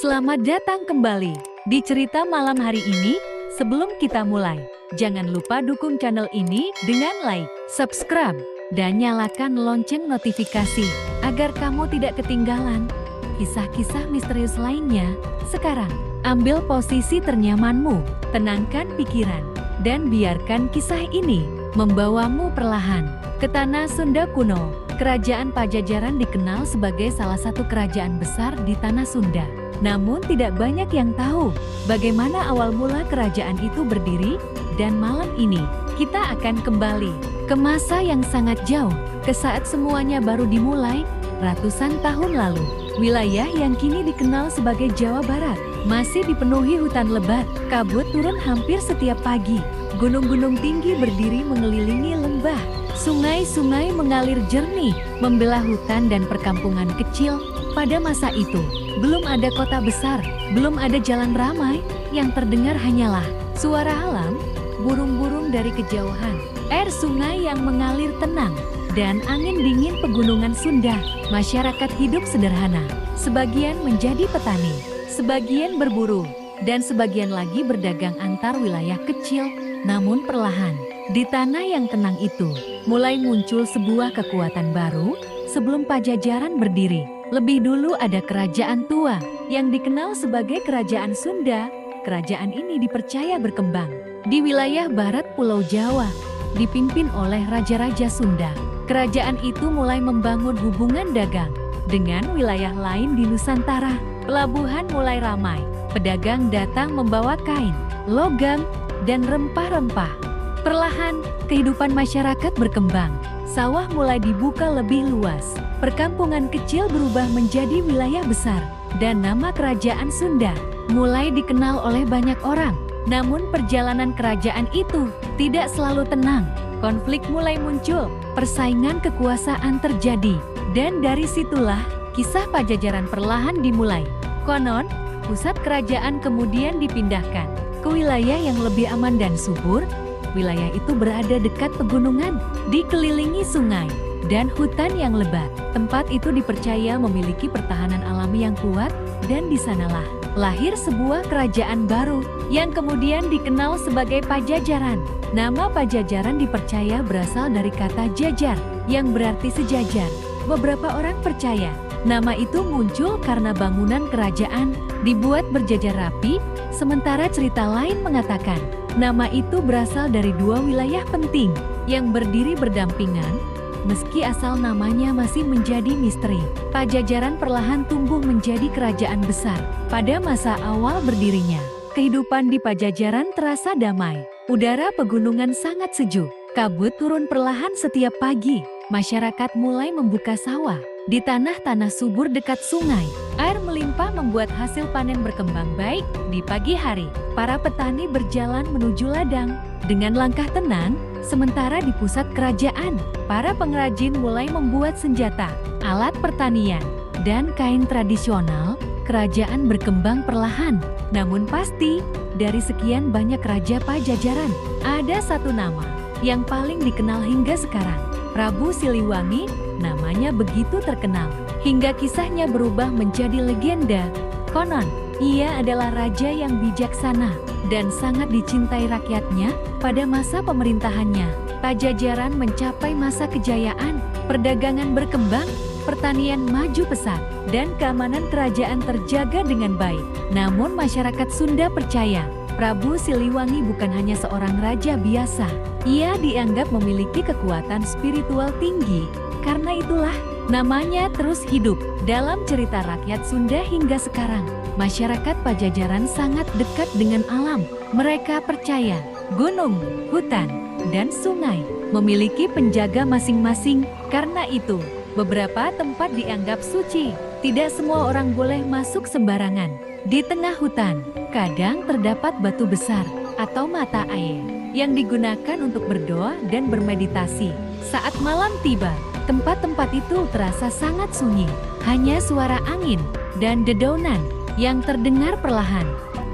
Selamat datang kembali di cerita malam hari ini. Sebelum kita mulai, jangan lupa dukung channel ini dengan like, subscribe, dan nyalakan lonceng notifikasi agar kamu tidak ketinggalan kisah-kisah misterius lainnya. Sekarang, ambil posisi ternyamanmu, tenangkan pikiran, dan biarkan kisah ini membawamu perlahan ke tanah Sunda kuno. Kerajaan Pajajaran dikenal sebagai salah satu kerajaan besar di tanah Sunda. Namun tidak banyak yang tahu bagaimana awal mula kerajaan itu berdiri, dan malam ini kita akan kembali ke masa yang sangat jauh, ke saat semuanya baru dimulai ratusan tahun lalu. Wilayah yang kini dikenal sebagai Jawa Barat masih dipenuhi hutan lebat, kabut turun hampir setiap pagi, gunung-gunung tinggi berdiri mengelilingi lembah, sungai-sungai mengalir jernih membelah hutan dan perkampungan kecil. Pada masa itu, belum ada kota besar, belum ada jalan ramai, yang terdengar hanyalah suara alam, burung-burung dari kejauhan, air sungai yang mengalir tenang, dan angin dingin pegunungan Sunda. Masyarakat hidup sederhana, sebagian menjadi petani, sebagian berburu, dan sebagian lagi berdagang antar wilayah kecil. Namun perlahan, di tanah yang tenang itu, mulai muncul sebuah kekuatan baru. Sebelum Pajajaran berdiri, lebih dulu ada kerajaan tua yang dikenal sebagai Kerajaan Sunda. Kerajaan ini dipercaya berkembang di wilayah barat Pulau Jawa, dipimpin oleh Raja-Raja Sunda. Kerajaan itu mulai membangun hubungan dagang dengan wilayah lain di Nusantara. Pelabuhan mulai ramai, pedagang datang membawa kain, logam, dan rempah-rempah. Perlahan, kehidupan masyarakat berkembang. Sawah mulai dibuka lebih luas, perkampungan kecil berubah menjadi wilayah besar, dan nama kerajaan Sunda mulai dikenal oleh banyak orang. Namun perjalanan kerajaan itu tidak selalu tenang. Konflik mulai muncul, persaingan kekuasaan terjadi, dan dari situlah kisah Pajajaran perlahan dimulai. Konon, pusat kerajaan kemudian dipindahkan ke wilayah yang lebih aman dan subur. Wilayah itu berada dekat pegunungan, dikelilingi sungai, dan hutan yang lebat. Tempat itu dipercaya memiliki pertahanan alami yang kuat, dan di sanalah lahir sebuah kerajaan baru yang kemudian dikenal sebagai Pajajaran. Nama Pajajaran dipercaya berasal dari kata jajar, yang berarti sejajar. Beberapa orang percaya nama itu muncul karena bangunan kerajaan dibuat berjajar rapi, sementara cerita lain mengatakan nama itu berasal dari dua wilayah penting yang berdiri berdampingan. Meski asal namanya masih menjadi misteri, Pajajaran perlahan tumbuh menjadi kerajaan besar. Pada masa awal berdirinya, kehidupan di Pajajaran terasa damai. Udara pegunungan sangat sejuk, kabut turun perlahan setiap pagi. Masyarakat mulai membuka sawah di tanah-tanah subur dekat sungai. Air melimpah membuat hasil panen berkembang baik. Di pagi hari, para petani berjalan menuju ladang dengan langkah tenang. Sementara di pusat kerajaan, para pengrajin mulai membuat senjata, alat pertanian, dan kain tradisional. Kerajaan berkembang perlahan. Namun pasti, dari sekian banyak raja Pajajaran, ada satu nama yang paling dikenal hingga sekarang. Prabu Siliwangi. Namanya begitu terkenal, hingga kisahnya berubah menjadi legenda. Konon, ia adalah raja yang bijaksana dan sangat dicintai rakyatnya. Pada masa pemerintahannya, Pajajaran mencapai masa kejayaan, perdagangan berkembang, pertanian maju pesat, dan keamanan kerajaan terjaga dengan baik. Namun masyarakat Sunda percaya, Prabu Siliwangi bukan hanya seorang raja biasa. Ia dianggap memiliki kekuatan spiritual tinggi. Karena itulah, namanya terus hidup dalam cerita rakyat Sunda hingga sekarang. Masyarakat Pajajaran sangat dekat dengan alam. Mereka percaya gunung, hutan, dan sungai memiliki penjaga masing-masing. Karena itu, beberapa tempat dianggap suci. Tidak semua orang boleh masuk sembarangan. Di tengah hutan, kadang terdapat batu besar atau mata air yang digunakan untuk berdoa dan bermeditasi. Saat malam tiba, tempat-tempat itu terasa sangat sunyi. Hanya suara angin dan dedaunan yang terdengar perlahan.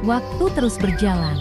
Waktu terus berjalan.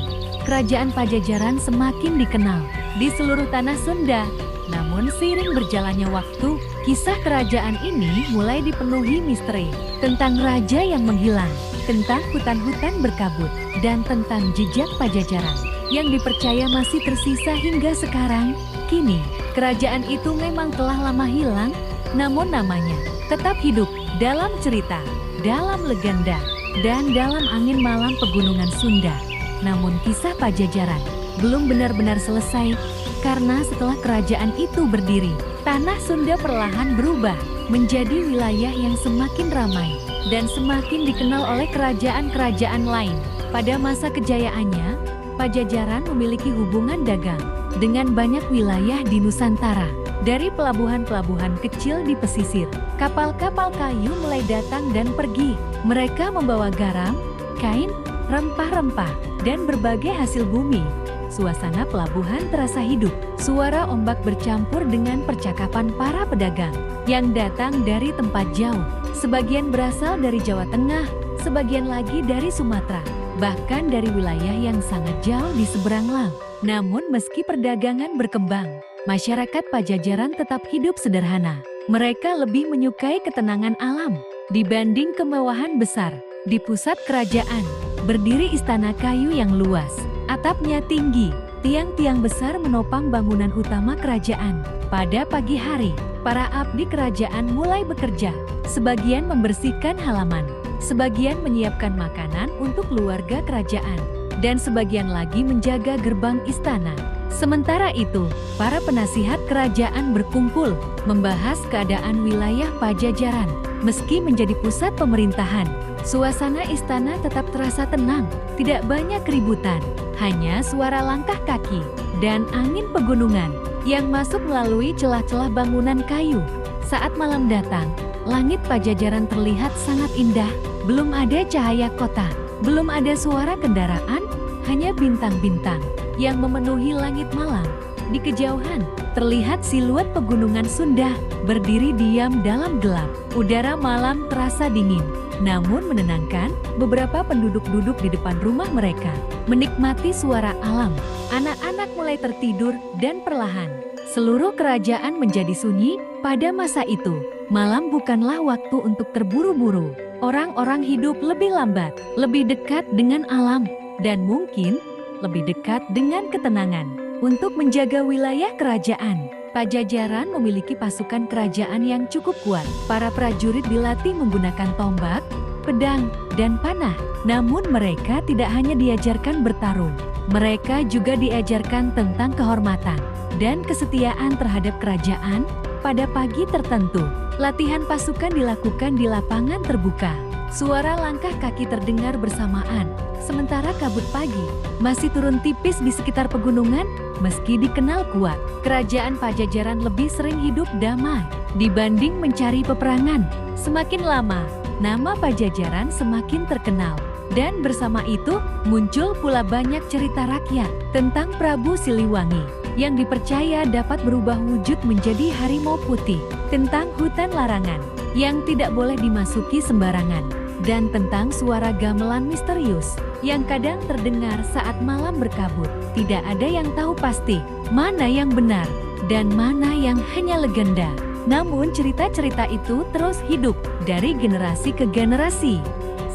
Kerajaan Pajajaran semakin dikenal di seluruh tanah Sunda. Namun seiring berjalannya waktu, kisah kerajaan ini mulai dipenuhi misteri tentang raja yang menghilang, tentang hutan-hutan berkabut, dan tentang jejak Pajajaran yang dipercaya masih tersisa hingga sekarang. Kini, kerajaan itu memang telah lama hilang, namun namanya tetap hidup dalam cerita, dalam legenda, dan dalam angin malam pegunungan Sunda. Namun kisah Pajajaran belum benar-benar selesai, karena setelah kerajaan itu berdiri, tanah Sunda perlahan berubah menjadi wilayah yang semakin ramai dan semakin dikenal oleh kerajaan-kerajaan lain. Pada masa kejayaannya, Pajajaran memiliki hubungan dagang dengan banyak wilayah di Nusantara. Dari pelabuhan-pelabuhan kecil di pesisir, kapal-kapal kayu mulai datang dan pergi. Mereka membawa garam, kain, rempah-rempah, dan berbagai hasil bumi. Suasana pelabuhan terasa hidup. Suara ombak bercampur dengan percakapan para pedagang yang datang dari tempat jauh. Sebagian berasal dari Jawa Tengah, sebagian lagi dari Sumatera, bahkan dari wilayah yang sangat jauh di seberang laut. Namun meski perdagangan berkembang, masyarakat Pajajaran tetap hidup sederhana. Mereka lebih menyukai ketenangan alam dibanding kemewahan besar. Di pusat kerajaan, berdiri istana kayu yang luas. Atapnya tinggi, tiang-tiang besar menopang bangunan utama kerajaan. Pada pagi hari, para abdi kerajaan mulai bekerja. Sebagian membersihkan halaman, sebagian menyiapkan makanan untuk keluarga kerajaan, dan sebagian lagi menjaga gerbang istana. Sementara itu, para penasihat kerajaan berkumpul, membahas keadaan wilayah Pajajaran. Meski menjadi pusat pemerintahan, suasana istana tetap terasa tenang, tidak banyak keributan. Hanya suara langkah kaki dan angin pegunungan yang masuk melalui celah-celah bangunan kayu. Saat malam datang, langit Pajajaran terlihat sangat indah. Belum ada cahaya kota, belum ada suara kendaraan, hanya bintang-bintang yang memenuhi langit malam. Di kejauhan, terlihat siluet pegunungan Sunda berdiri diam dalam gelap. Udara malam terasa dingin, namun menenangkan. Beberapa penduduk duduk di depan rumah mereka, menikmati suara alam. Anak-anak mulai tertidur dan perlahan seluruh kerajaan menjadi sunyi. Pada masa itu, malam bukanlah waktu untuk terburu-buru. Orang-orang hidup lebih lambat, lebih dekat dengan alam, dan mungkin lebih dekat dengan ketenangan. Untuk menjaga wilayah kerajaan, Pajajaran memiliki pasukan kerajaan yang cukup kuat. Para prajurit dilatih menggunakan tombak, pedang, dan panah. Namun mereka tidak hanya diajarkan bertarung, mereka juga diajarkan tentang kehormatan dan kesetiaan terhadap kerajaan. Pada pagi tertentu, latihan pasukan dilakukan di lapangan terbuka. Suara langkah kaki terdengar bersamaan, sementara kabut pagi masih turun tipis di sekitar pegunungan. Meski dikenal kuat, kerajaan Pajajaran lebih sering hidup damai dibanding mencari peperangan. Semakin lama, nama Pajajaran semakin terkenal. Dan bersama itu, muncul pula banyak cerita rakyat tentang Prabu Siliwangi yang dipercaya dapat berubah wujud menjadi harimau putih, tentang hutan larangan yang tidak boleh dimasuki sembarangan, dan tentang suara gamelan misterius yang kadang terdengar saat malam berkabut. Tidak ada yang tahu pasti mana yang benar dan mana yang hanya legenda. Namun cerita-cerita itu terus hidup dari generasi ke generasi.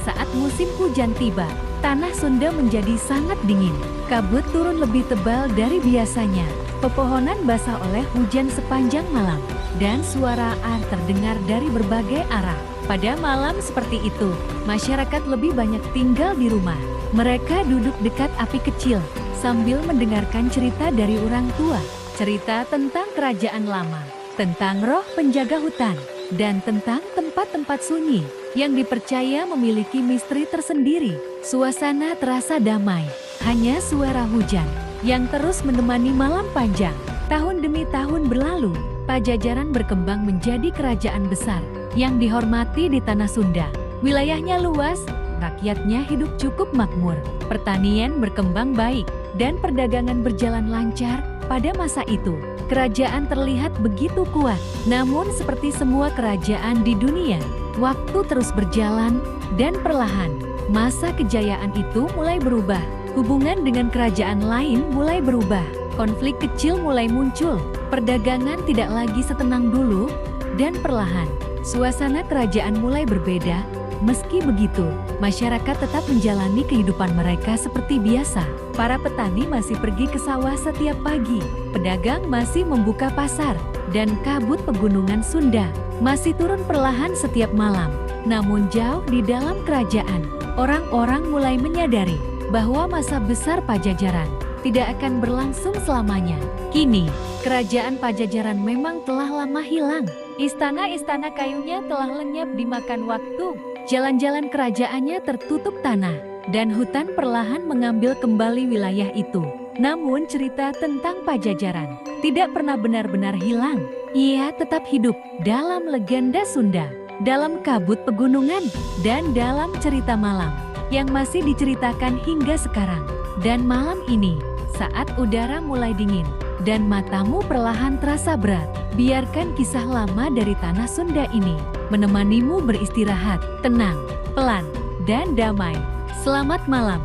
Saat musim hujan tiba, tanah Sunda menjadi sangat dingin. Kabut turun lebih tebal dari biasanya. Pepohonan basah oleh hujan sepanjang malam, dan suara ar terdengar dari berbagai arah. Pada malam seperti itu, masyarakat lebih banyak tinggal di rumah. Mereka duduk dekat api kecil sambil mendengarkan cerita dari orang tua. Cerita tentang kerajaan lama, tentang roh penjaga hutan, dan tentang tempat-tempat sunyi yang dipercaya memiliki misteri tersendiri. Suasana terasa damai, hanya suara hujan yang terus menemani malam panjang. Tahun demi tahun berlalu, Pajajaran berkembang menjadi kerajaan besar yang dihormati di tanah Sunda. Wilayahnya luas, rakyatnya hidup cukup makmur, pertanian berkembang baik, dan perdagangan berjalan lancar. Pada masa itu, kerajaan terlihat begitu kuat. Namun seperti semua kerajaan di dunia, waktu terus berjalan, dan perlahan, masa kejayaan itu mulai berubah. Hubungan dengan kerajaan lain mulai berubah. Konflik kecil mulai muncul, perdagangan tidak lagi setenang dulu, dan perlahan, suasana kerajaan mulai berbeda. Meski begitu, masyarakat tetap menjalani kehidupan mereka seperti biasa. Para petani masih pergi ke sawah setiap pagi, pedagang masih membuka pasar, dan kabut pegunungan Sunda masih turun perlahan setiap malam. Namun jauh di dalam kerajaan, orang-orang mulai menyadari bahwa masa besar Pajajaran tidak akan berlangsung selamanya. Kini, kerajaan Pajajaran memang telah lama hilang. Istana-istana kayunya telah lenyap dimakan waktu. Jalan-jalan kerajaannya tertutup tanah, dan hutan perlahan mengambil kembali wilayah itu. Namun cerita tentang Pajajaran tidak pernah benar-benar hilang. Ia tetap hidup dalam legenda Sunda, dalam kabut pegunungan, dan dalam cerita malam yang masih diceritakan hingga sekarang. Dan malam ini, saat udara mulai dingin dan matamu perlahan terasa berat, biarkan kisah lama dari tanah Sunda ini menemanimu beristirahat, tenang, pelan, dan damai. Selamat malam.